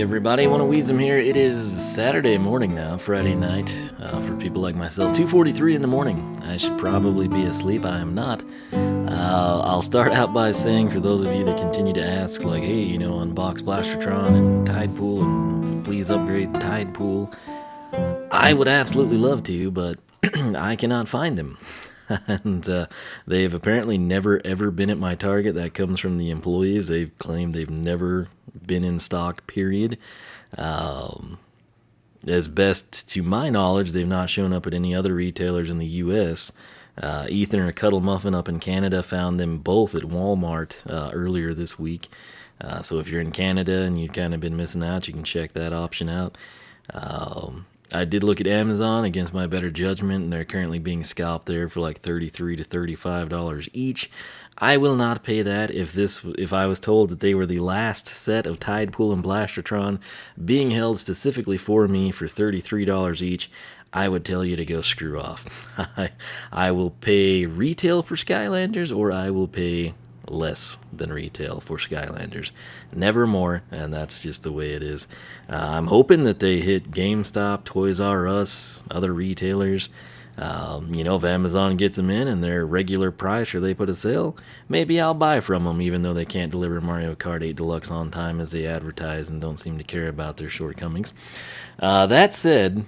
Hey everybody, want Wiisdom here. It is Saturday morning now, Friday night, for people like myself. 2:43 in the morning. I should probably be asleep. I am not. I'll start out by saying, for those of you that continue to ask, like, hey, unbox Blastertron and Tide Pool, and please upgrade Tide Pool, I would absolutely love to, but I cannot find them. And they've apparently never ever been at my Target. That comes from the employees. They've claimed they've never been in stock, period. As best to my knowledge, they've not shown up at any other retailers in the U.S. Ethan or Cuddle Muffin up in Canada found them both at Walmart earlier this week. So if you're in Canada and you've kind of been missing out, you can check that option out. I did look at Amazon against my better judgment, and they're currently being scalped there for like $33 to $35 each. I will not pay that. If I was told that they were the last set of Tide Pool and Blastertron being held specifically for me for $33 each, I would tell you to go screw off. I will pay retail for Skylanders, or I will pay less than retail for Skylanders. Never more, and that's just the way it is. I'm hoping that they hit GameStop, Toys R Us, other retailers. If Amazon gets them in and they're regular price or they put a sale, maybe I'll buy from them, even though they can't deliver Mario Kart 8 Deluxe on time as they advertise and don't seem to care about their shortcomings. That said,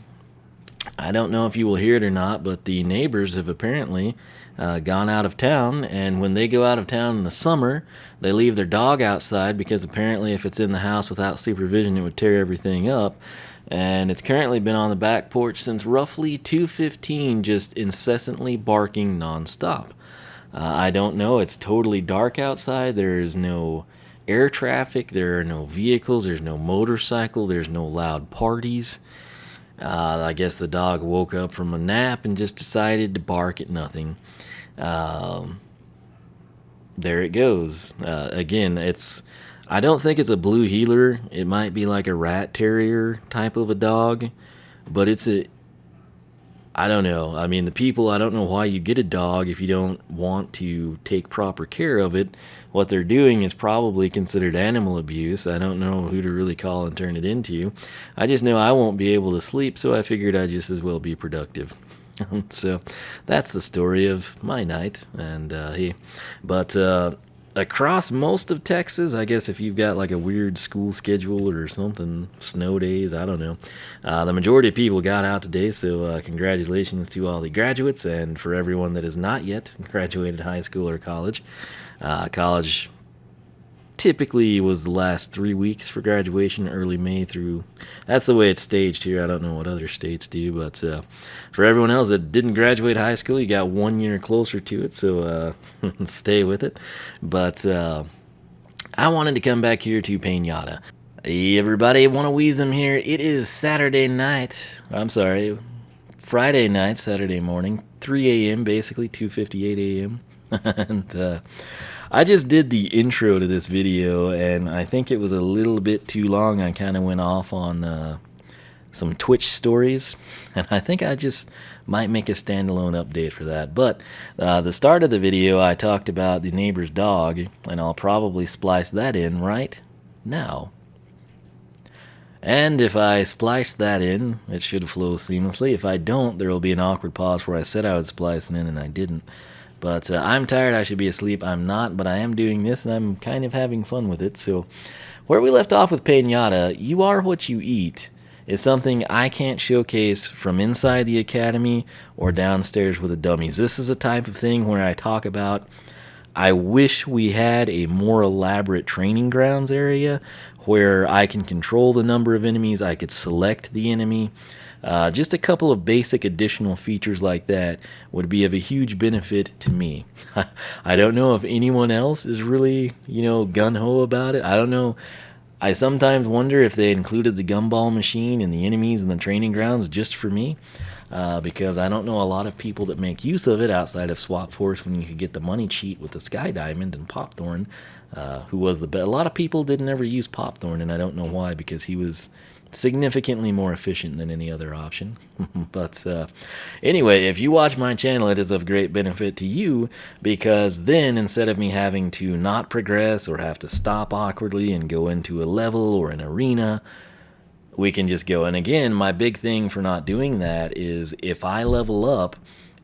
I don't know if you will hear it or not, but the neighbors have apparently gone out of town, and when they go out of town in the summer, they leave their dog outside because apparently if it's in the house without supervision, it would tear everything up. And it's currently been on the back porch since roughly 2:15, just incessantly barking nonstop. I don't know. It's totally dark outside. There is no air traffic. There are no vehicles. There's no motorcycle. There's no loud parties. I guess the dog woke up from a nap and just decided to bark at nothing. There it goes. Again, I don't think it's a blue heeler. It might be like a rat terrier type of a dog, but I don't know. I mean, I don't know why you get a dog if you don't want to take proper care of it. What they're doing is probably considered animal abuse. I don't know who to really call and turn it into. I just know I won't be able to sleep, so I figured I'd just as well be productive. So that's the story of my night. And across most of Texas, I guess if you've got like a weird school schedule or something, snow days, I don't know. The majority of people got out today, so congratulations to all the graduates, and for everyone that has not yet graduated high school or college. College typically was the last 3 weeks for graduation, early May through. That's the way it's staged here. I don't know what other states do, but for everyone else that didn't graduate high school, you got 1 year closer to it, so stay with it. But I wanted to come back here to Pain-Yatta. Hey everybody, want Wiisdom here. It is Saturday night. I'm sorry, Friday night, Saturday morning, 3 a.m. basically, 2:58 a.m. And I just did the intro to this video, and I think it was a little bit too long. I kind of went off on some Twitch stories, and I think I just might make a standalone update for that. But the start of the video, I talked about the neighbor's dog, and I'll probably splice that in right now. And if I splice that in, it should flow seamlessly. If I don't, there will be an awkward pause where I said I would splice it in and I didn't. But I'm tired, I should be asleep. I'm not, but I am doing this, and I'm kind of having fun with it. So where we left off with Pain-Yatta, you are what you eat, is something I can't showcase from inside the academy or downstairs with the dummies. This is a type of thing where I talk about, I wish we had a more elaborate training grounds area where I can control the number of enemies, I could select the enemy. Just a couple of basic additional features like that would be of a huge benefit to me. I don't know if anyone else is really, gung-ho about it. I don't know. I sometimes wonder if they included the gumball machine and the enemies and the training grounds just for me, because I don't know a lot of people that make use of it outside of Swap Force when you could get the money cheat with the Sky Diamond and Popthorn, who was the best. A lot of people didn't ever use Popthorn, and I don't know why, because he was significantly more efficient than any other option. But anyway, if you watch my channel, it is of great benefit to you, because then instead of me having to not progress or have to stop awkwardly and go into a level or an arena, we can just go. And again, my big thing for not doing that is if I level up,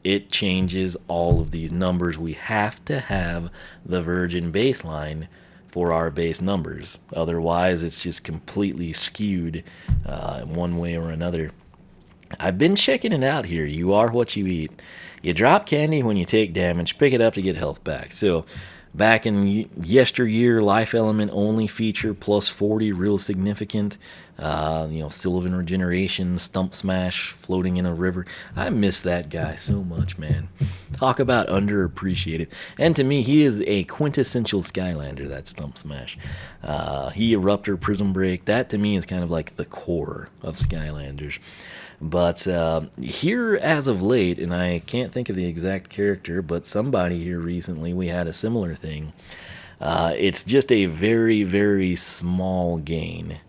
it changes all of these numbers. We have to have the virgin baseline for our base numbers. Otherwise, it's just completely skewed one way or another. I've been checking it out here. You are what you eat. You drop candy when you take damage, pick it up to get health back. So back in yesteryear, life element only feature plus 40, real significant. Sylvan regeneration, stump smash, floating in a river. I miss that guy so much, man. Talk about underappreciated. And to me, he is a quintessential Skylander, that stump smash. He Eruptor, Prism Break, that to me is kind of like the core of Skylanders. But here as of late, and I can't think of the exact character, but somebody here recently, we had a similar thing. It's just a very, very small gain.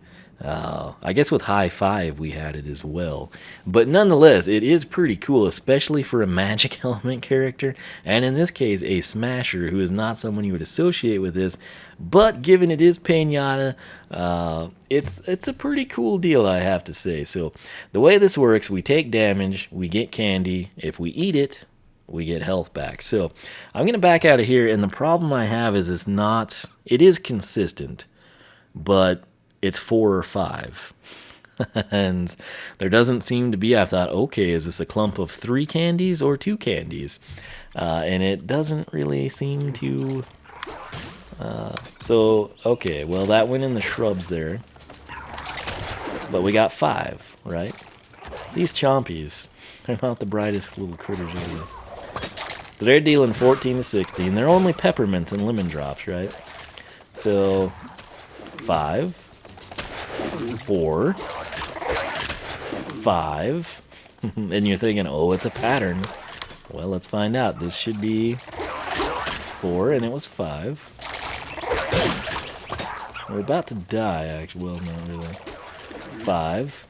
I guess with High Five we had it as well. But nonetheless, it is pretty cool, especially for a magic element character. And in this case, a smasher who is not someone you would associate with this. But given it is Pain-Yatta, it's a pretty cool deal, I have to say. So the way this works, we take damage, we get candy. If we eat it, we get health back. So I'm going to back out of here. And the problem I have is it is consistent, but it's 4 or 5. And there doesn't seem to be, I thought, okay, is this a clump of 3 candies or 2 candies? And it doesn't really seem to. So, okay, well, that went in the shrubs there. But we got 5, right? These chompies, they're not the brightest little critters ever. So they're dealing 14 to 16. They're only peppermints and lemon drops, right? So, 5. 4, 5, and you're thinking, oh, it's a pattern. Well, let's find out. This should be 4, and it was 5. We're about to die, actually. Well, not really. 5.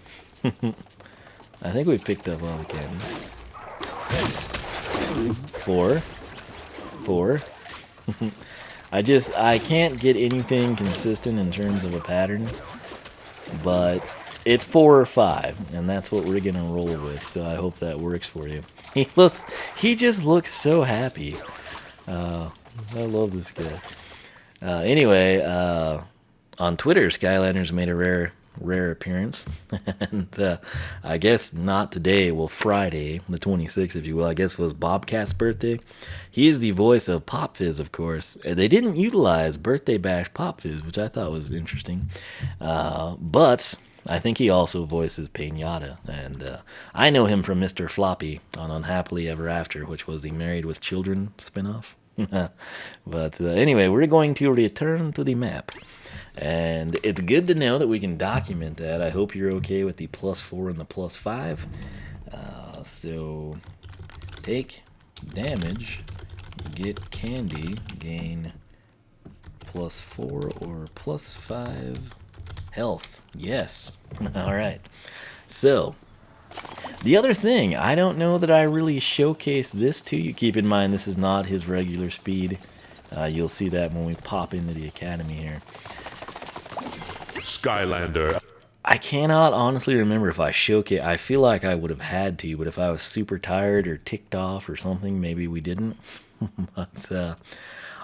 I think we picked up all the candy. 4. 4. I can't get anything consistent in terms of a pattern. But it's 4 or 5, and that's what we're gonna roll with. So I hope that works for you. He just looks so happy. I love this guy. Anyway, on Twitter, Skylanders made a rare appearance, and I guess not today. Well, Friday, the 26th, if you will. I guess was Bobcat's birthday. He is the voice of Pop Fizz, of course. They didn't utilize Birthday Bash Pop Fizz, which I thought was interesting. But I think he also voices Pain-Yatta, and I know him from Mr. Floppy on Unhappily Ever After, which was the Married with Children spinoff. But anyway, we're going to return to the map. And it's good to know that we can document that. I hope you're okay with the +4 and the +5. So take damage, get candy, gain +4 or +5 health. Yes. All right. So the other thing, I don't know that I really showcased this to you. Keep in mind, this is not his regular speed. You'll see that when we pop into the academy here. Skylander. I cannot honestly remember if I showcased. I feel like I would have had to, but if I was super tired or ticked off or something, maybe we didn't. But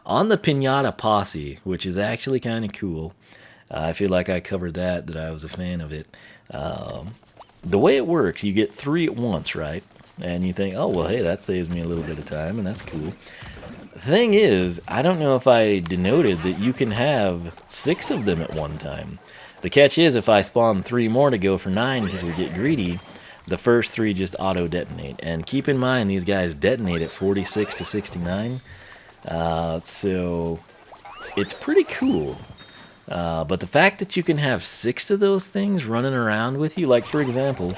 on the Pain-Yatta posse, which is actually kind of cool, I feel like I covered that I was a fan of it. The way it works, you get 3 at once, right? And you think, oh, well, hey, that saves me a little bit of time, and that's cool. The thing is, I don't know if I denoted that you can have 6 of them at one time. The catch is, if I spawn 3 more to go for 9 because we get greedy, the first 3 just auto-detonate. And keep in mind, these guys detonate at 46 to 69. So it's pretty cool. But the fact that you can have 6 of those things running around with you, like for example,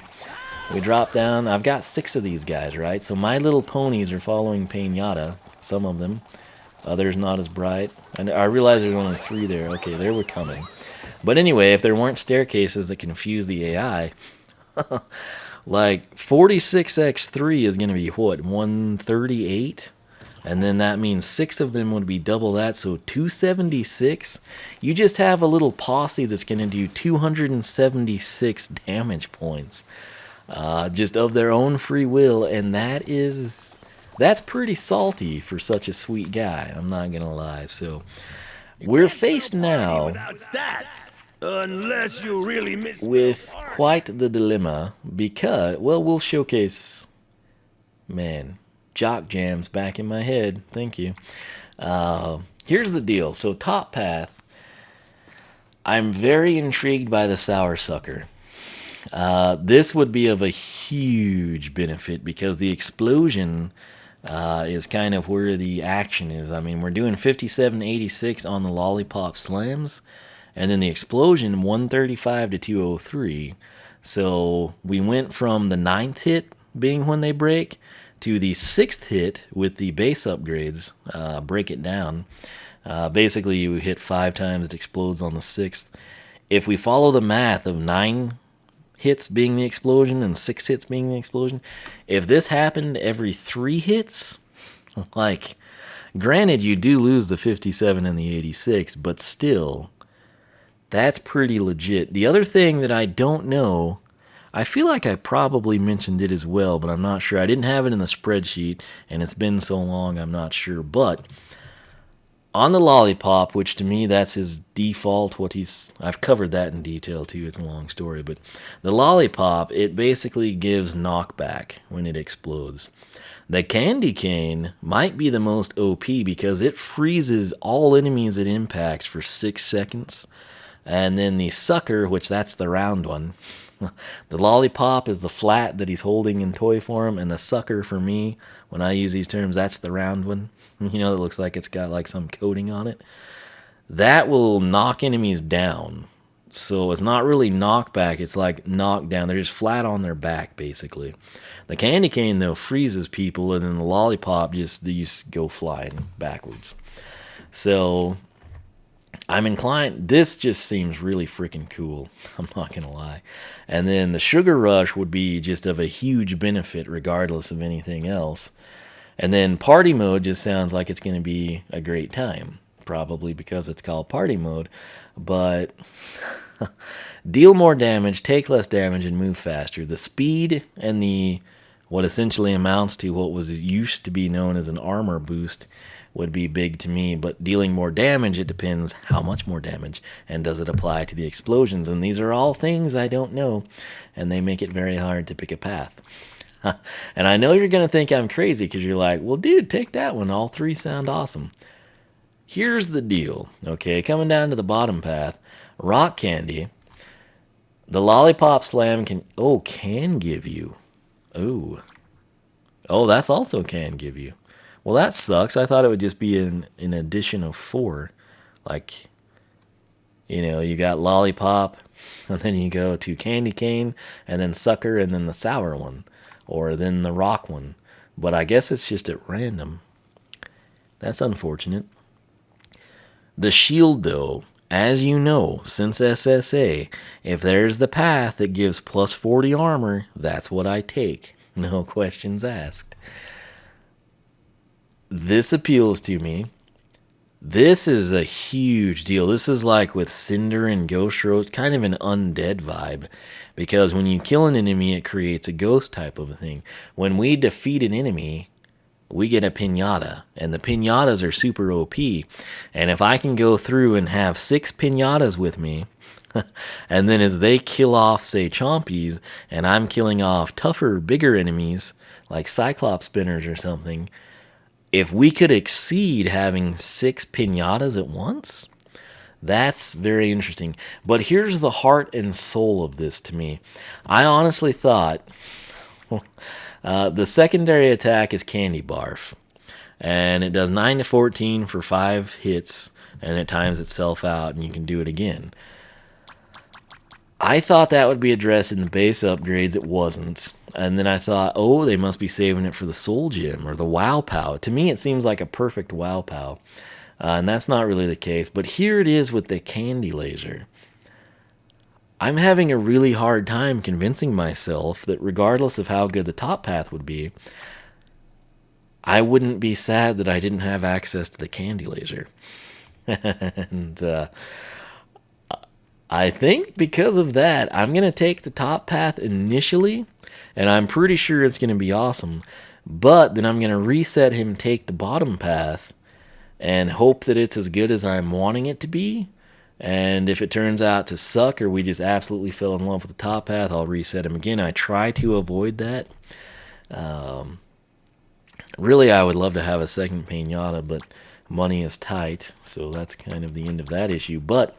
we drop down, I've got 6 of these guys, right? So my little ponies are following Pain-Yatta, some of them. Others not as bright. And I realize there's only 3 there. Okay, there we're coming. But anyway, if there weren't staircases that confuse the AI, like 46x3 is going to be what, 138? And then that means 6 of them would be double that, so 276. You just have a little posse that's going to do 276 damage points, just of their own free will, and that's pretty salty for such a sweet guy. I'm not gonna lie. So we're faced now unless you really miss with quite the dilemma because, well, we'll showcase. Man, jock jams back in my head. Thank you. Here's the deal. So top path, I'm very intrigued by the sour sucker. This would be of a huge benefit because the explosion is kind of where the action is. I mean, we're doing 5786 on the lollipop slams, and then the explosion 135 to 203. So we went from the 9th hit being when they break to the 6th hit with the base upgrades. Break it down. Basically, you hit 5 times, it explodes on the 6th. If we follow the math of 9 hits being the explosion and 6 hits being the explosion, if this happened every 3 hits, like, granted you do lose the 57 and the 86, but still, that's pretty legit. The other thing that I don't know, I feel like I probably mentioned it as well, but I'm not sure. I didn't have it in the spreadsheet, and it's been so long, I'm not sure. But on the lollipop, which to me that's his default, I've covered that in detail too, it's a long story, but the lollipop, it basically gives knockback when it explodes. The candy cane might be the most OP because it freezes all enemies it impacts for 6 seconds. And then the sucker, which that's the round one. The lollipop is the flat that he's holding in toy form, and the sucker for me, when I use these terms, that's the round one. You know, it looks like it's got like some coating on it. That will knock enemies down. So it's not really knockback, it's like knockdown. They're just flat on their back, basically. The candy cane, though, freezes people, and then the lollipop, you just go flying backwards. So I'm inclined, this just seems really freaking cool. I'm not going to lie. And then the sugar rush would be just of a huge benefit regardless of anything else. And then party mode just sounds like it's going to be a great time. Probably because it's called party mode. But deal more damage, take less damage, and move faster. The speed and the what essentially amounts to what was used to be known as an armor boost would be big to me, but dealing more damage, it depends how much more damage, and does it apply to the explosions, and these are all things I don't know, and they make it very hard to pick a path. And I know you're going to think I'm crazy, because you're like, well, dude, take that one, all 3 sound awesome. Here's the deal, okay, coming down to the bottom path, rock candy, the lollipop slam can give you, that's also can give you. Well, that sucks. I thought it would just be an addition of 4. Like, you know, you got lollipop, and then you go to candy cane, and then sucker, and then the sour one, or then the rock one. But I guess it's just at random. That's unfortunate. The shield, though, as you know, since SSA, if there's the path that gives plus 40 armor, that's what I take. No questions asked. This appeals to me. This is a huge deal. This is like with Cinder and Ghost Road, kind of an undead vibe. Because when you kill an enemy, it creates a ghost type of a thing. When we defeat an enemy, we get a Pain-Yatta. And the Pain-Yattas are super OP. And if I can go through and have 6 Pain-Yattas with me, and then as they kill off, say, Chompies, and I'm killing off tougher, bigger enemies, like Cyclops Spinners or something, if we could exceed having 6 Pain-Yattas at once, that's very interesting. But here's the heart and soul of this to me. I honestly thought the secondary attack is Candy Barf. And it does 9 to 14 for 5 hits, and it times itself out, and you can do it again. I thought that would be addressed in the base upgrades. It wasn't. And then I thought, oh, they must be saving it for the Soul Gem or the Wow Pow. To me, it seems like a perfect Wow Pow. And that's not really the case. But here it is with the Candy Laser. I'm having a really hard time convincing myself that regardless of how good the top path would be, I wouldn't be sad that I didn't have access to the candy laser. And I think because of that, I'm going to take the top path initially, and I'm pretty sure it's going to be awesome. But then I'm going to reset him, take the bottom path, and hope that it's as good as I'm wanting it to be. And if it turns out to suck or we just absolutely fell in love with the top path, I'll reset him again. I try to avoid that. Really, I would love to have a second Pain-Yatta, but money is tight, so that's kind of the end of that issue. But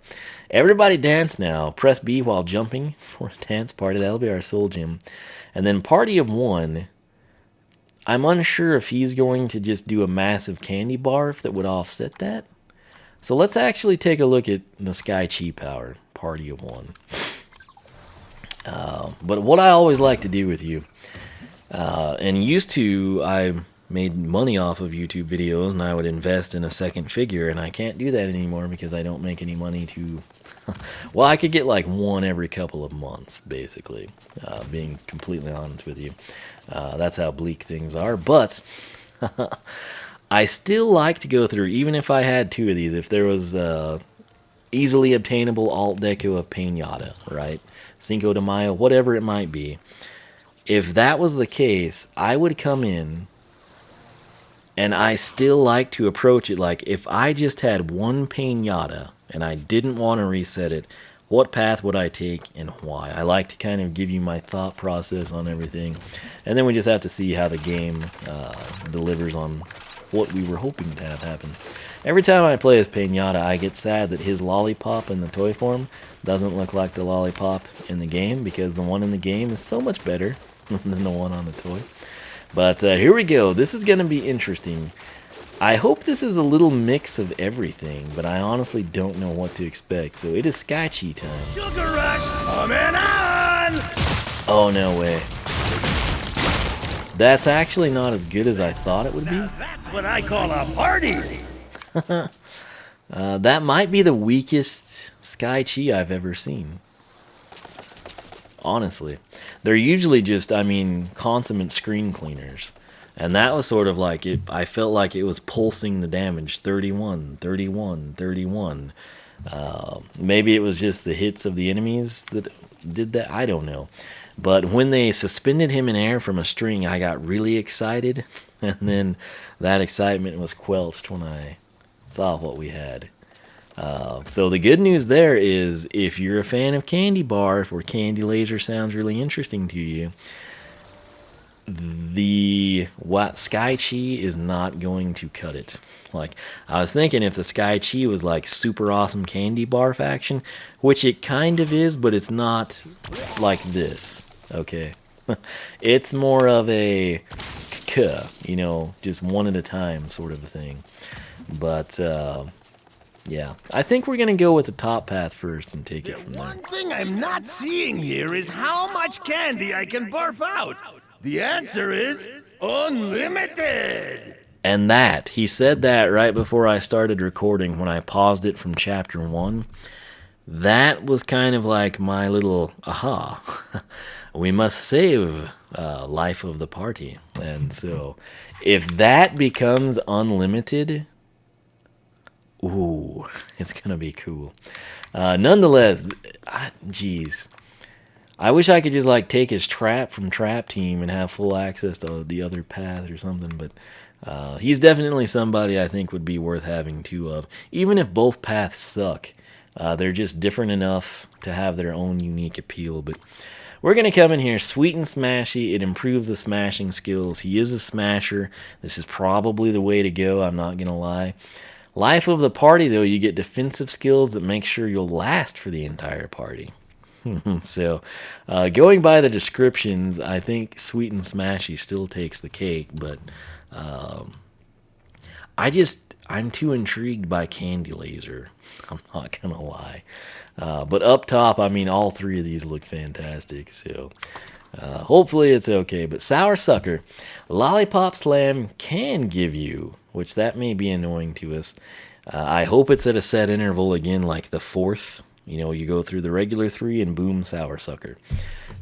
everybody dance now. Press B while jumping for a dance party. That'll be our soul gem. And then party of one. I'm unsure if he's going to just do a massive candy barf that would offset that. So let's actually take a look at the Sky Chi power, party of one. But what I always like to do with you, and used to, I made money off of YouTube videos, and I would invest in a second figure, and I can't do that anymore because I don't make any money to... Well, I could get like one every couple of months, basically, being completely honest with you. That's how bleak things are, but... I still like to go through, even if I had two of these, if there was easily obtainable alt deco of Pain-Yatta, right? Cinco de Mayo, whatever it might be. If that was the case, I would come in, and I still like to approach it like, if I just had one Pain-Yatta, and I didn't want to reset it, what path would I take and why? I like to kind of give you my thought process on everything, and then we just have to see how the game delivers on what we were hoping to have happen. Every time I play as Pain-Yatta, I get sad that his lollipop in the toy form doesn't look like the lollipop in the game, because the one in the game is so much better than the one on the toy. But here we go. This is going to be interesting. I hope this is a little mix of everything, but I honestly don't know what to expect. So it is Sky Chi time. Sugar Rush coming on! Oh, no way. That's actually not as good as I thought it would be. Now that's what I call a party! That might be the weakest Sky Chi I've ever seen. Honestly. They're usually just, I mean, consummate screen cleaners. And that was sort of like, I felt like it was pulsing the damage. 31, 31, 31. Maybe it was just the hits of the enemies that did that. I don't know. But when they suspended him in air from a string, I got really excited. And then that excitement was quelched when I saw what we had. So the good news there is, if you're a fan of Candy Barf, or Candy Laser sounds really interesting to you, the Sky Chi is not going to cut it. Like, I was thinking if the Sky Chi was like super awesome Candy Barf action, which it kind of is, but it's not like this, okay? It's more of a you know, just one at a time sort of a thing. But, yeah, I think we're going to go with the top path first and take it from there. One thing I'm not seeing here is how much candy I can barf out. The answer is unlimited! And that, he said that right before I started recording when I paused it from chapter 1. That was kind of like my little aha. We must save life of the party. And so, if that becomes unlimited, ooh, it's going to be cool. Nonetheless, geez. I wish I could just like take his trap from Trap Team and have full access to the other path or something, but he's definitely somebody I think would be worth having two of. Even if both paths suck, they're just different enough to have their own unique appeal. But we're going to come in here, Sweet and Smashy. It improves the smashing skills. He is a smasher. This is probably the way to go, I'm not going to lie. Life of the party, though, you get defensive skills that make sure you'll last for the entire party. So, going by the descriptions, I think Sweet and Smashy still takes the cake, but I'm too intrigued by Candy Laser. I'm not gonna lie. But up top, I mean, all three of these look fantastic, so hopefully it's okay. But Sour Sucker, Lollipop Slam can give you, which that may be annoying to us. I hope it's at a set interval again, like the 4th You know, you go through the regular 3 and boom, Sour Sucker.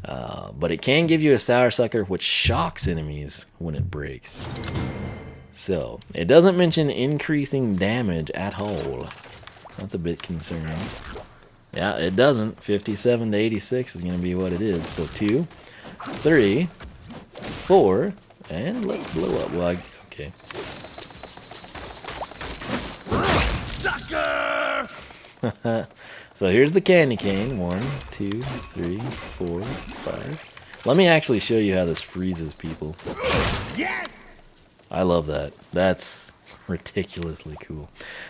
But it can give you a Sour Sucker, which shocks enemies when it breaks. So, it doesn't mention increasing damage at all. That's a bit concerning. Yeah, it doesn't. 57 to 86 is going to be what it is. So 2, 3, 4, and let's blow up. Well, okay. Sucker! So here's the candy cane. 1, 2, 3, 4, 5. Let me actually show you how this freezes people. Yes! I love that. That's ridiculously cool.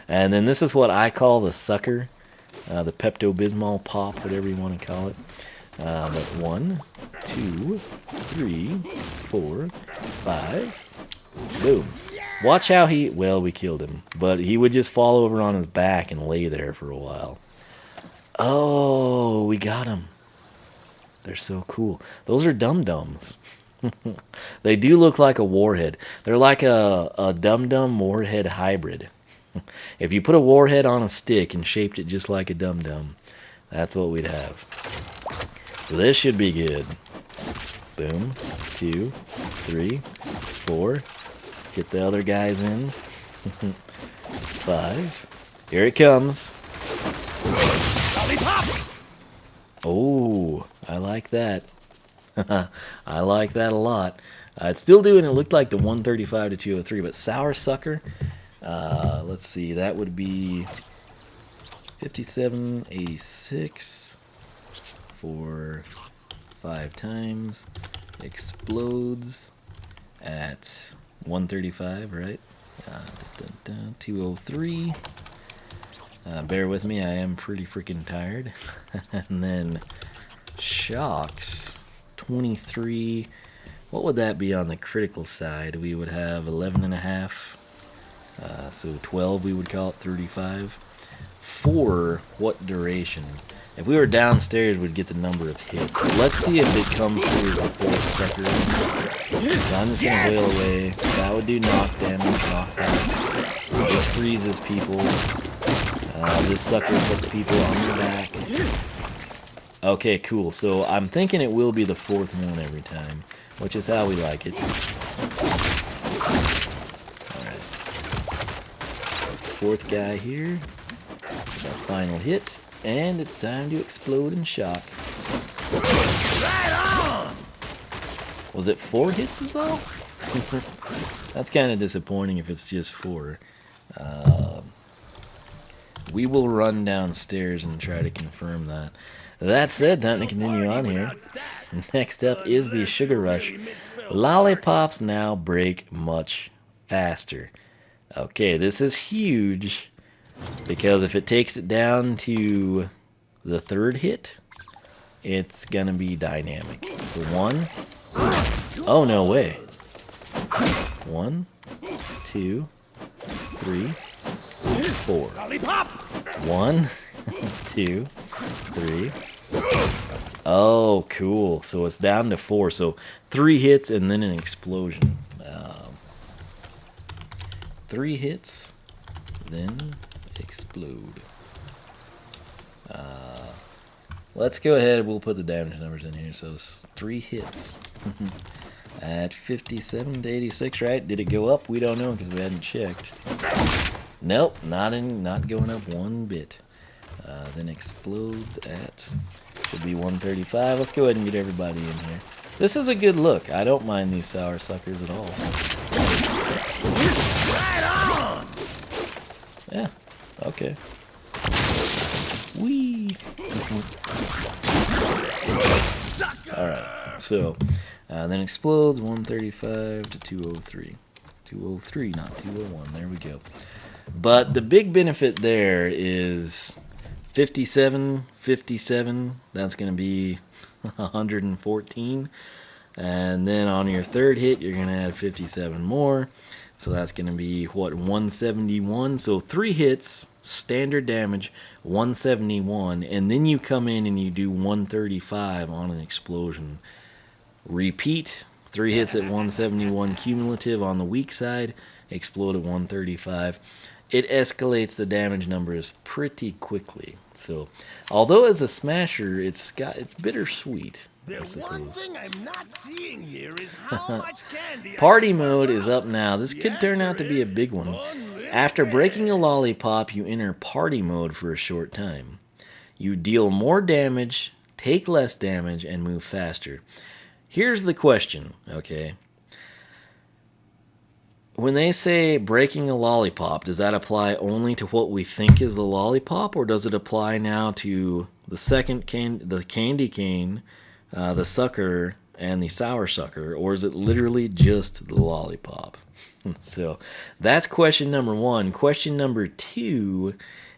And then this is what I call the sucker. The Pepto-Bismol pop, whatever you want to call it. But 1, 2, 3, 4, 5. Boom. Watch how he... Well, we killed him. But he would just fall over on his back and lay there for a while. Oh, we got him. They're so cool. Those are dum-dums. They do look like a warhead. They're like a dum-dum warhead hybrid. If you put a warhead on a stick and shaped it just like a dum-dum, that's what we'd have. So this should be good. Boom. 2, 3, 4. Let's get the other guys in. 5. Here it comes. Oh, I like that. I like that a lot. It's still doing, it looked like the 135 to 203, but Sour Sucker, let's see, that would be 5786 for 5 times. Explodes at 135, right? 203. Bear with me, I am pretty freaking tired. And then shocks 23. What would that be on the critical side? We would have 11.5. So 12 we would call it 35. For what duration? If we were downstairs, we'd get the number of hits. But let's see if it comes through the 4th sucker. So I'm just going to wail away. That would do knock damage, knockback. This freezes people. This sucker puts people on their back. Okay, cool. So I'm thinking it will be the 4th one every time, which is how we like it. Alright. 4th guy here. Our final hit. And it's time to explode and shock. Right on! Was it 4 hits is all? That's kind of disappointing if it's just 4. We will run downstairs and try to confirm that. That said, time to continue on here. Next up is the Sugar Rush. Lollipops now break much faster. Okay, this is huge, because if it takes it down to the 3rd hit, it's gonna be dynamic. So 1. Oh, no way. 1, 2, 3, 4. 1, 2, 3. Oh, cool. So it's down to 4. So 3 hits and then an explosion. 3 hits, then explode. Let's go ahead. We'll put the damage numbers in here. So it's 3 hits. At 57 to 86, right? Did it go up? We don't know because we hadn't checked. Nope, not going up one bit. Then explodes at, should be 135. Let's go ahead and get everybody in here. This is a good look. I don't mind these Sour Suckers at all. Right on! Yeah, okay. Whee! Alright, so then explodes 135 to 203. 203, not 201. There we go. But the big benefit there is 57, 57. That's going to be 114. And then on your 3rd hit, you're going to add 57 more. So that's going to be, what, 171? So 3 hits, standard damage, 171. And then you come in and you do 135 on an explosion. Repeat, 3 hits at 171 cumulative on the weak side, explode at 135. it escalates the damage numbers pretty quickly. So, although as a smasher, it's bittersweet. I The one suppose. thing I'm not seeing here is how much candy I Party can mode barf is out. up now. This The could turn answer out to be a is big one. After breaking a unlimited. lollipop, you enter party mode for a short time. You deal more damage, take less damage, and move faster. Here's the question, okay? When they say breaking a lollipop, does that apply only to what we think is the lollipop, or does it apply now to the the candy cane, the sucker, and the sour sucker, or is it literally just the lollipop? So that's question number one. Question number two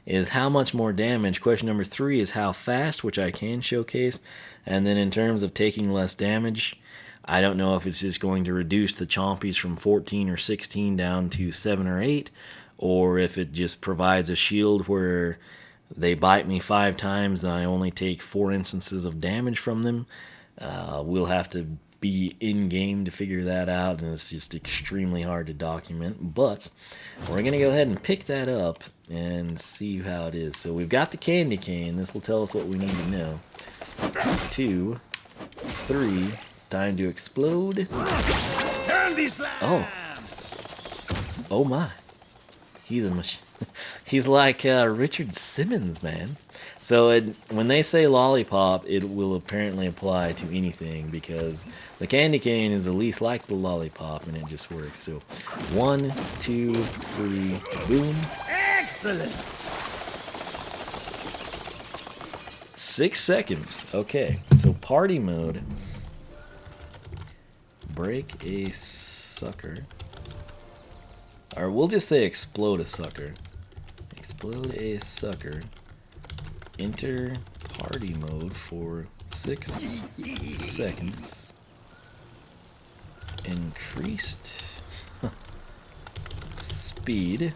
is how much more damage. Question number three is how fast, which I can showcase. And then in terms of taking less damage, I don't know if it's just going to reduce the chompies from 14 or 16 down to 7 or 8, or if it just provides a shield where they bite me 5 times and I only take 4 instances of damage from them. We'll have to be in game to figure that out, and it's just extremely hard to document. But we're going to go ahead and pick that up and see how it is. So we've got the candy cane. This will tell us what we need to know. 2, 3. Time to explode. Candy slam! Oh my. He's a machine. He's like Richard Simmons, man. So when they say lollipop, it will apparently apply to anything because the candy cane is the least like the lollipop, and it just works. So 1, 2, 3, boom. Excellent! 6 seconds. Okay, so party mode. Break a sucker. Or we'll just say explode a sucker. Explode a sucker. Enter party mode for 6 seconds. Increased speed.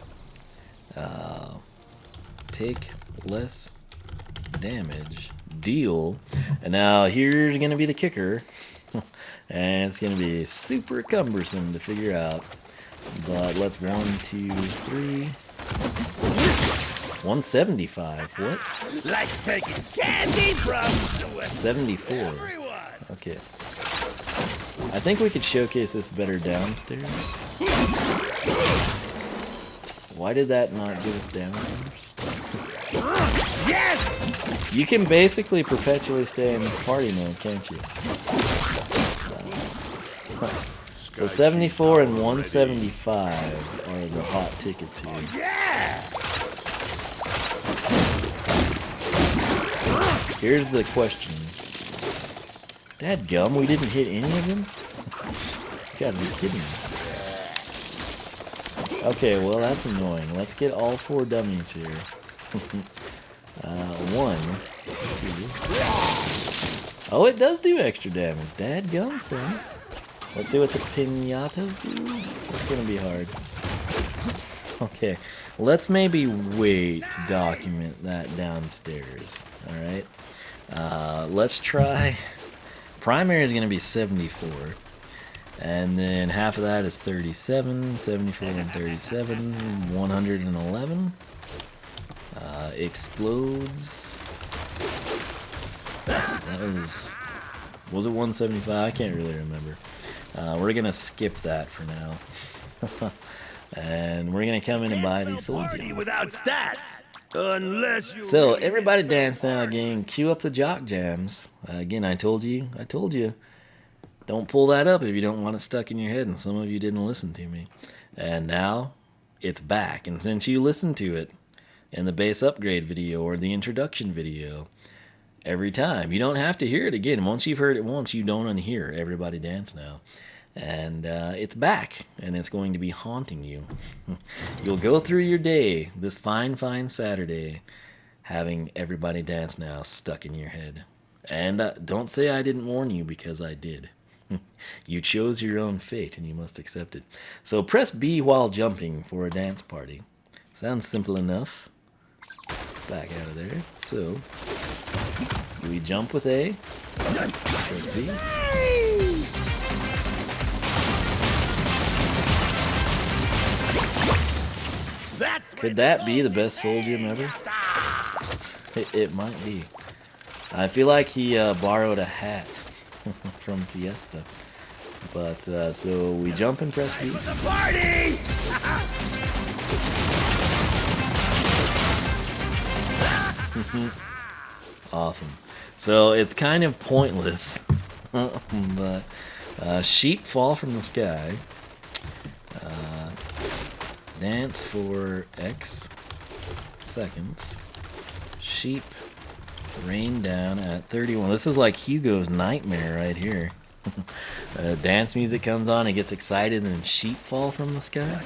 Take less damage. Deal. And now here's going to be the kicker. And it's going to be super cumbersome to figure out. But let's 1, 2, 3. 175. What? Like taking candy from 74. everyone! Okay. I think we could showcase this better downstairs. Why did that not give us downstairs? Yes! You can basically perpetually stay in party mode, can't you? So 74 and 175 are the hot tickets here. Yeah! Here's the question. Dadgum, we didn't hit any of them? You gotta be kidding me. Okay, well that's annoying. Let's get all 4 dummies here. 1, 2. Oh, it does do extra damage. Dadgum, son. Let's see what the Pain-Yattas do. It's gonna be hard. Okay, let's maybe wait to document that downstairs. Alright. Let's try. Primary is gonna be 74. And then half of that is 37. 74 and 37. 111. Explodes. That was it 175? I can't really remember. We're gonna skip that for now. And we're gonna come in and buy these soldiers. Without stats! Unless you So really everybody miss the dance now, party. gang. Cue up the jock jams. Again, I told you. Don't pull that up if you don't want it stuck in your head, and some of you didn't listen to me. And now it's back. And since you listened to it in the base upgrade video or the introduction video, every time, you don't have to hear it again. Once you've heard it once, you don't unhear Everybody Dance Now. And it's back, and it's going to be haunting you. You'll go through your day, this fine, fine Saturday, having Everybody Dance Now stuck in your head. And don't say I didn't warn you, because I did. You chose your own fate, and you must accept it. So press B while jumping for a dance party. Sounds simple enough. Back out of there. So, we jump with A. Press B. Could that be the best soul gem ever? It might be. I feel like he borrowed a hat from Fiesta. But, so we jump and press B. Party! Awesome. So it's kind of pointless, but sheep fall from the sky. Dance for X seconds. Sheep rain down at 31. This is like Hugo's nightmare right here. Dance music comes on, he gets excited, and then sheep fall from the sky.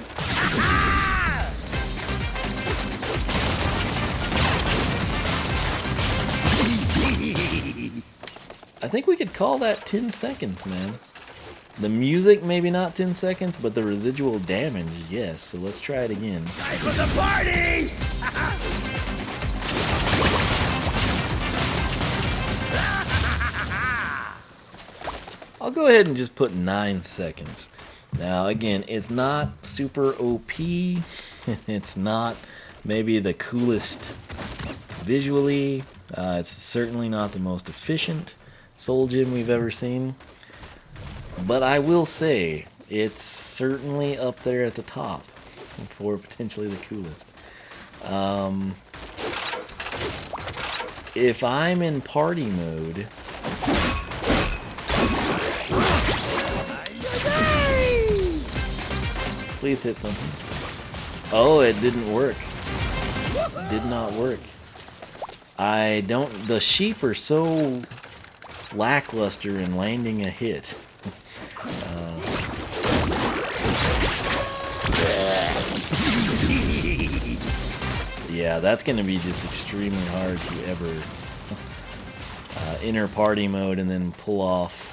I think we could call that 10 seconds, man. The music, maybe not 10 seconds, but the residual damage, yes. So let's try it again. Time for the party! I'll go ahead and just put 9 seconds. Now, again, it's not super OP. It's not maybe the coolest visually. It's certainly not the most efficient soul gem we've ever seen. But I will say, it's certainly up there at the top for potentially the coolest. If I'm in party mode, please hit something. Oh, it didn't work. It did not work. The sheep are so lackluster in landing a hit. Yeah, that's going to be just extremely hard to ever enter party mode and then pull off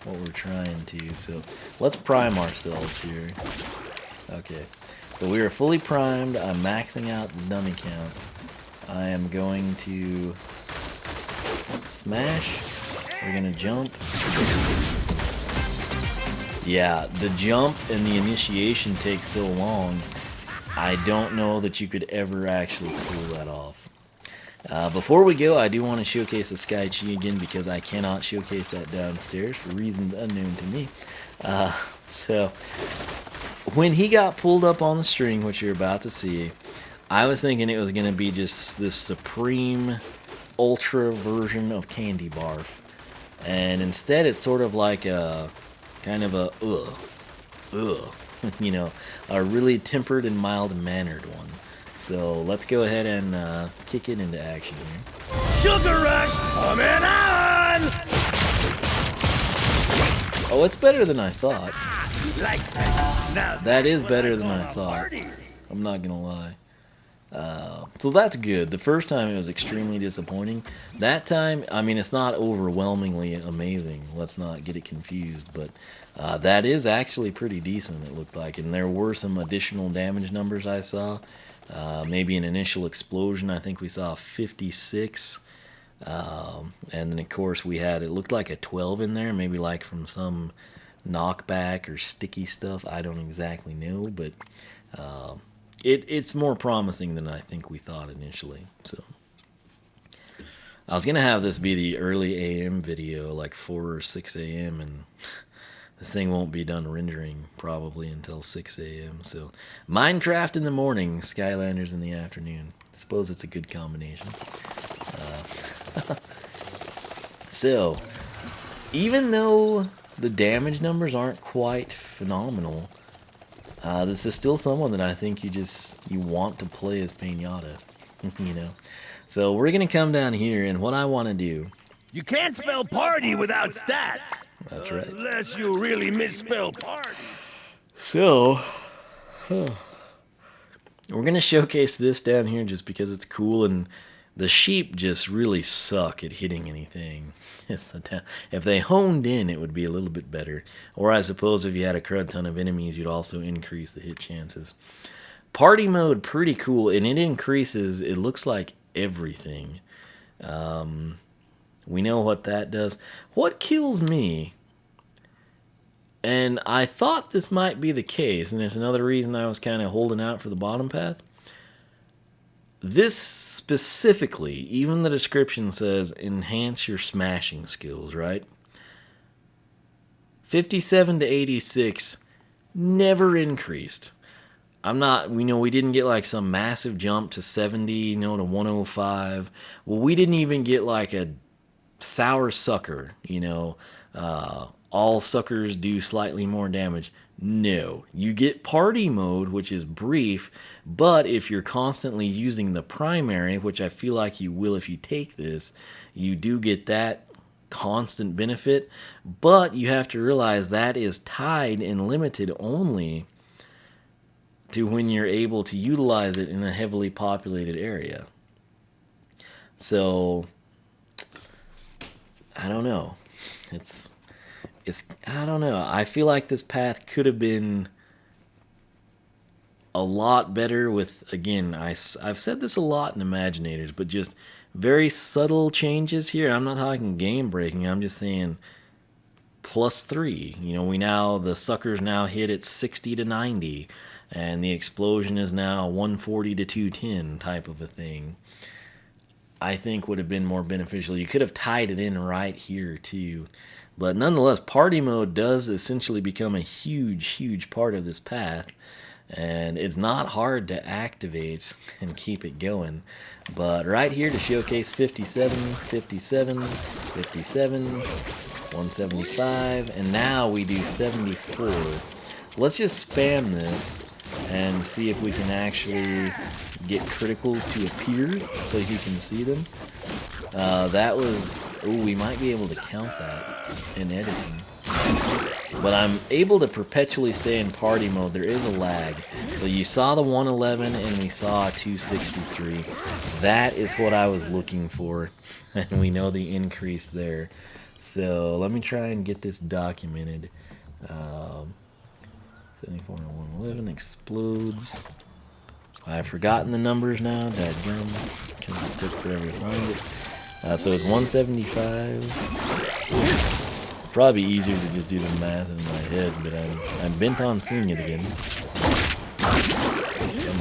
what we're trying to. So let's prime ourselves here. Okay, so we are fully primed. I'm maxing out the dummy count. I am going to smash. We're going to jump. Yeah, the jump and the initiation takes so long. I don't know that you could ever actually pull that off. Before we go, I do want to showcase the Sky Chi again because I cannot showcase that downstairs for reasons unknown to me. So, when he got pulled up on the string, which you're about to see, I was thinking it was going to be just this supreme, ultra version of Candy Barf. And instead, it's sort of like a kind of a you know, a really tempered and mild-mannered one. So let's go ahead and kick it into action here. Sugar Rush, coming on! Oh, it's better than I thought. Like that. Now That is what better I than call I a thought. party. I'm not gonna lie. So that's good. The first time it was extremely disappointing. That time, I mean, it's not overwhelmingly amazing. Let's not get it confused, but that is actually pretty decent, it looked like. And there were some additional damage numbers I saw. Maybe an initial explosion, I think we saw 56. And then, of course, we had, it looked like a 12 in there, maybe like from some knockback or sticky stuff. I don't exactly know, but it's more promising than I think we thought initially. So I was gonna have this be the early AM video, like 4 or 6 AM, and this thing won't be done rendering probably until 6 AM. So Minecraft in the morning, Skylanders in the afternoon. I suppose it's a good combination. So even though the damage numbers aren't quite phenomenal, this is still someone that I think you want to play as Pain-Yatta, you know. So we're gonna come down here, and what I want to do. You can't spell party without stats. That's right. Unless you really misspell party. So we're gonna showcase this down here just because it's cool, and the sheep just really suck at hitting anything. If they honed in, it would be a little bit better. Or I suppose if you had a crud ton of enemies, you'd also increase the hit chances. Party mode, pretty cool, and it increases, it looks like, everything. We know what that does. What kills me, And I thought this might be the case, and it's another reason I was kind of holding out for the bottom path. This specifically, even the description says enhance your smashing skills, right? 57 to 86 never increased. We didn't get like some massive jump to 70, to 105. Well, we didn't even get like a sour sucker, all suckers do slightly more damage. No, you get party mode, which is brief, but if you're constantly using the primary, which I feel like you will if you take this, you do get that constant benefit, but you have to realize that is tied and limited only to when you're able to utilize it in a heavily populated area. So, I don't know. I don't know. I feel like this path could have been a lot better with, again, I've said this a lot in Imaginators, but just very subtle changes here. I'm not talking game breaking. I'm just saying +3. The suckers now hit at 60 to 90, and the explosion is now 140 to 210 type of a thing. I think would have been more beneficial. You could have tied it in right here too. But nonetheless, party mode does essentially become a huge, huge part of this path. And it's not hard to activate and keep it going. But right here to showcase 57, 57, 57, 175, and now we do 74. Let's just spam this and see if we can actually get criticals to appear so you can see them. We might be able to count that in editing. But I'm able to perpetually stay in party mode. There is a lag. So you saw the 111 and we saw 263. That is what I was looking for. And we know the increase there. So let me try and get this documented. 74 and 111 explodes. I've forgotten the numbers now. Dadgum. Because it took forever to find it. So it's 175. Probably easier to just do the math in my head, but I'm bent on seeing it again. Come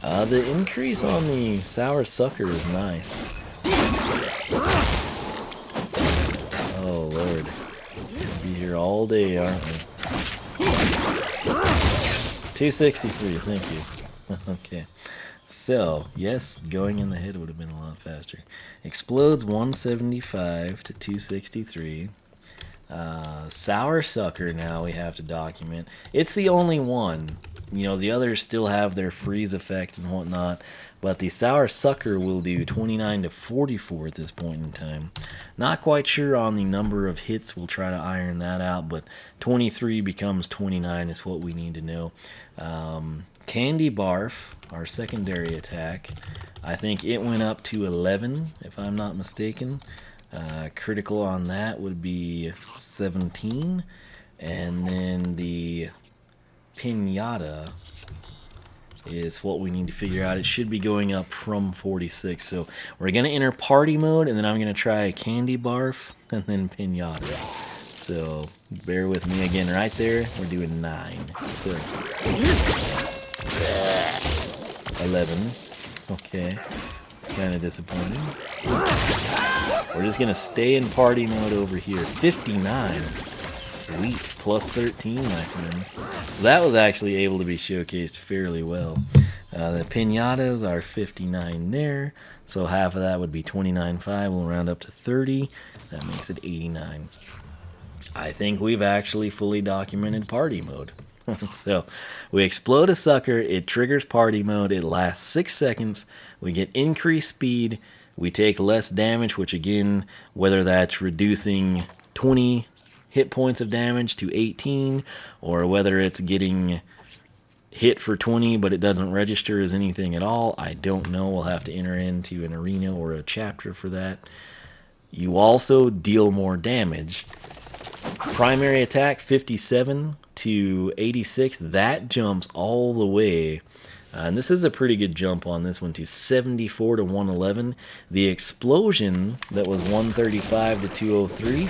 on. The increase on the sour sucker is nice. Oh Lord, we'll be here all day, aren't we? 263, thank you. Okay. So, yes, going in the head would have been a lot faster. Explodes 175 to 263. Sour Sucker now we have to document. It's the only one. The others still have their freeze effect and whatnot. But the Sour Sucker will do 29 to 44 at this point in time. Not quite sure on the number of hits. We'll try to iron that out. But 23 becomes 29 is what we need to know. Candy Barf, our secondary attack, I think it went up to 11, if I'm not mistaken. Critical on that would be 17. And then the Pain-Yatta is what we need to figure out. It should be going up from 46. So we're going to enter party mode, and then I'm going to try Candy Barf, and then Pain-Yatta. So bear with me again. Right there, we're doing 9. So 11. Okay. It's kind of disappointing. We're just going to stay in party mode over here. 59. Sweet. Plus 13, my friends. So that was actually able to be showcased fairly well. The Pain-Yattas are 59 there. So half of that would be 29.5. We'll round up to 30. That makes it 89. I think we've actually fully documented party mode. So we explode a sucker, it triggers party mode, it lasts 6 seconds, we get increased speed, we take less damage, which again, whether that's reducing 20 hit points of damage to 18, or whether it's getting hit for 20 but it doesn't register as anything at all, I don't know. We'll have to enter into an arena or a chapter for that. You also deal more damage. Primary attack 57 to 86, that jumps all the way, and this is a pretty good jump on this one, to 74 to 111. The explosion that was 135 to 203,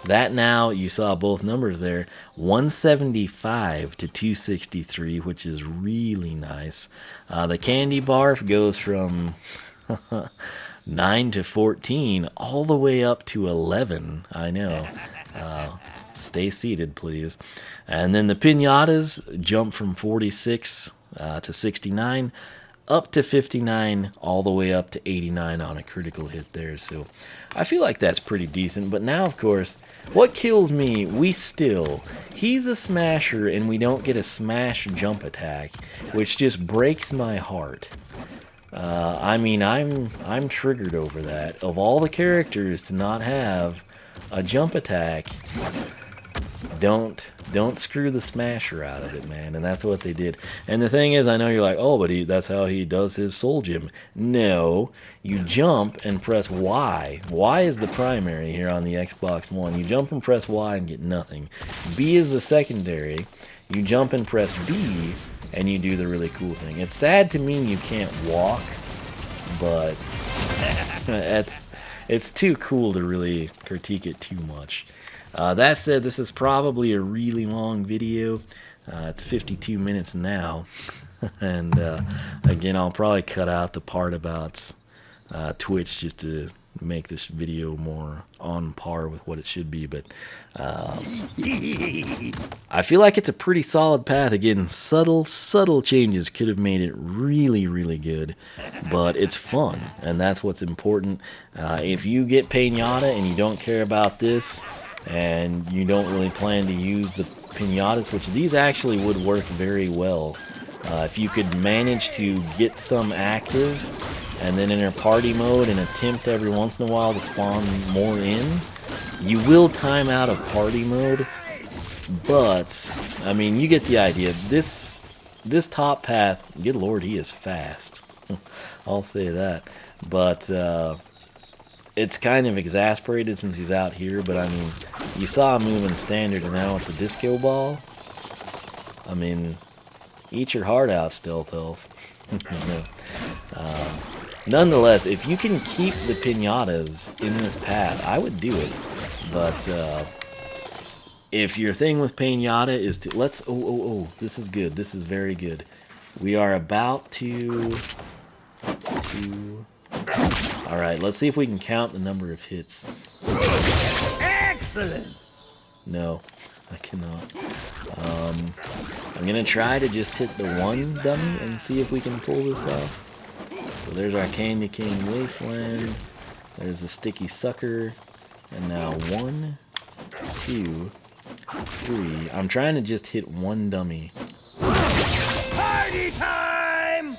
That now, you saw both numbers there, 175 to 263, which is really nice. The candy barf goes from 9 to 14 all the way up to 11. I know. Stay seated, please. And then the piñatas jump from 46 to 69, up to 59, all the way up to 89 on a critical hit there. So I feel like that's pretty decent. But now, of course, what kills me, he's a smasher and we don't get a smash jump attack, which just breaks my heart. I mean, I'm triggered over that. Of all the characters to not have a jump attack, don't screw the smasher out of it, man. And that's what they did. And the thing is, I know you're like, oh, but that's how he does his soul gem. No, you jump and press Y. Y is the primary here on the Xbox One. You jump and press Y and get nothing. B is the secondary. You jump and press B and you do the really cool thing. It's sad to mean you can't walk, but it's too cool to really critique it too much. That said, this is probably a really long video. It's 52 minutes now. And again, I'll probably cut out the part about Twitch just to make this video more on par with what it should be. But I feel like it's a pretty solid path. Again, subtle changes could have made it really, really good. But it's fun, and that's what's important. If you get Pain-Yatta and you don't care about this, and you don't really plan to use the piñatas, which these actually would work very well. If you could manage to get some active and then enter party mode and attempt every once in a while to spawn more in, you will time out of party mode. But, I mean, you get the idea. This top path, good lord, he is fast. I'll say that. But, it's kind of exasperated since he's out here, but I mean, you saw him moving standard, and now with the disco ball, I mean, eat your heart out, Stealth Elf. Nonetheless, if you can keep the piñatas in this path, I would do it. But if your thing with Pain-Yatta is to this is good. This is very good. We are about to. All right, let's see if we can count the number of hits. Excellent! No, I cannot. I'm going to try to just hit the one dummy and see if we can pull this off. So there's our Candy King Wasteland. There's the Sticky Sucker. And now 1, 2, 3. I'm trying to just hit one dummy. Party time!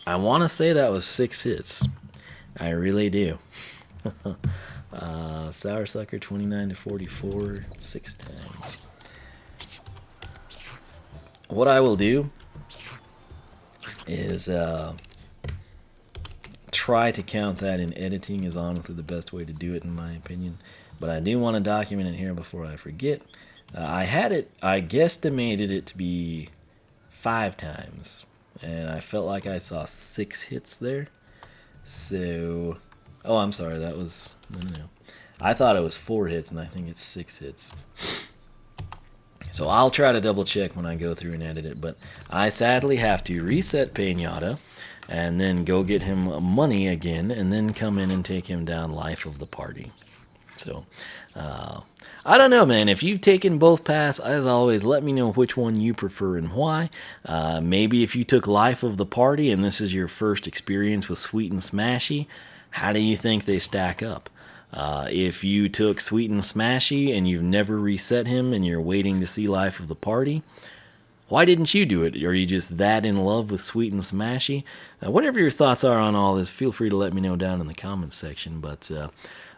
I want to say that was 6 hits. I really do. Sour Sucker 29 to 44, 6 times. What I will do is try to count that in editing is honestly the best way to do it in my opinion. But I do want to document it here before I forget. I guesstimated it to be 5 times. And I felt like I saw 6 hits there. So, oh, I'm sorry, that was, no. I thought it was 4 hits, and I think it's 6 hits. So I'll try to double check when I go through and edit it, but I sadly have to reset Pain-Yatta, and then go get him money again, and then come in and take him down life of the party. So, I don't know, man. If you've taken both paths, as always, let me know which one you prefer and why. Maybe if you took life of the party and this is your first experience with Sweet and Smashy, how do you think they stack up? If you took Sweet and Smashy and you've never reset him and you're waiting to see life of the party, why didn't you do it? Are you just that in love with Sweet and Smashy? Whatever your thoughts are on all this, feel free to let me know down in the comments section. But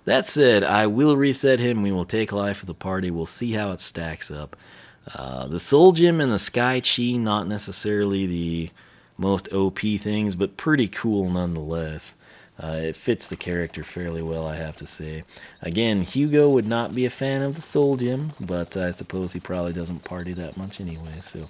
that said, I will reset him. We will take life of the party. We'll see how it stacks up. The Soul Gem and the Sky Chi, not necessarily the most OP things, but pretty cool nonetheless. It fits the character fairly well, I have to say. Again, Hugo would not be a fan of the Soul Gem, but I suppose he probably doesn't party that much anyway. So,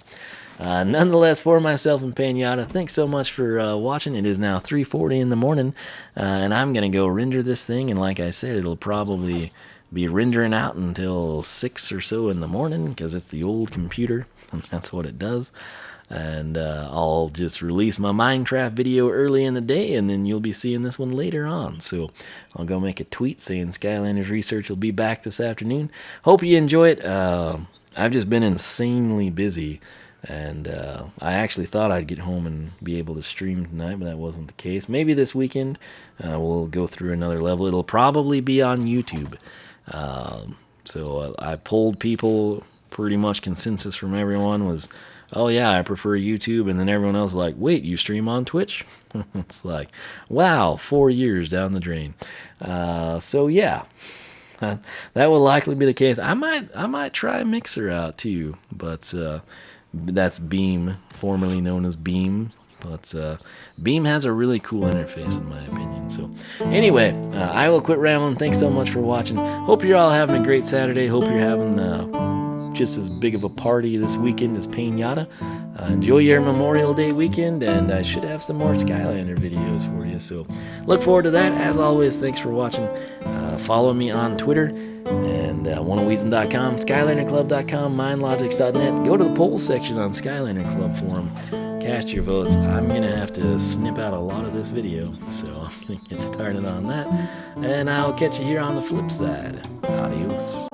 nonetheless, for myself and Pain-Yatta, thanks so much for watching. It is now 3:40 in the morning, and I'm going to go render this thing, and like I said, it'll probably be rendering out until 6 or so in the morning because it's the old computer and that's what it does. And I'll just release my Minecraft video early in the day, and then you'll be seeing this one later on. So I'll go make a tweet saying Skylanders Research will be back this afternoon. Hope you enjoy it. I've just been insanely busy, and I actually thought I'd get home and be able to stream tonight, but that wasn't the case. Maybe this weekend we'll go through another level. It'll probably be on YouTube. So I polled people. Pretty much consensus from everyone was, oh yeah, I prefer YouTube. And then everyone else was like, wait, you stream on Twitch? It's like, wow, 4 years down the drain. So yeah, that will likely be the case. I might try Mixer out too, but that's Beam, formerly known as Beam. But Beam has a really cool interface in my opinion. So anyway, I will quit rambling. Thanks so much for watching. Hope you're all having a great Saturday. Hope you're having just as big of a party this weekend as Pain-Yatta. Enjoy your Memorial Day weekend, and I should have some more Skylander videos for you. So look forward to that. As always, thanks for watching. Follow me on Twitter and Wiisdom.com, SkylanderClub.com, MindLogics.net. Go to the poll section on Skylander Club forum. Cast your votes. I'm going to have to snip out a lot of this video, so I'm going to get started on that. And I'll catch you here on the flip side. Adios.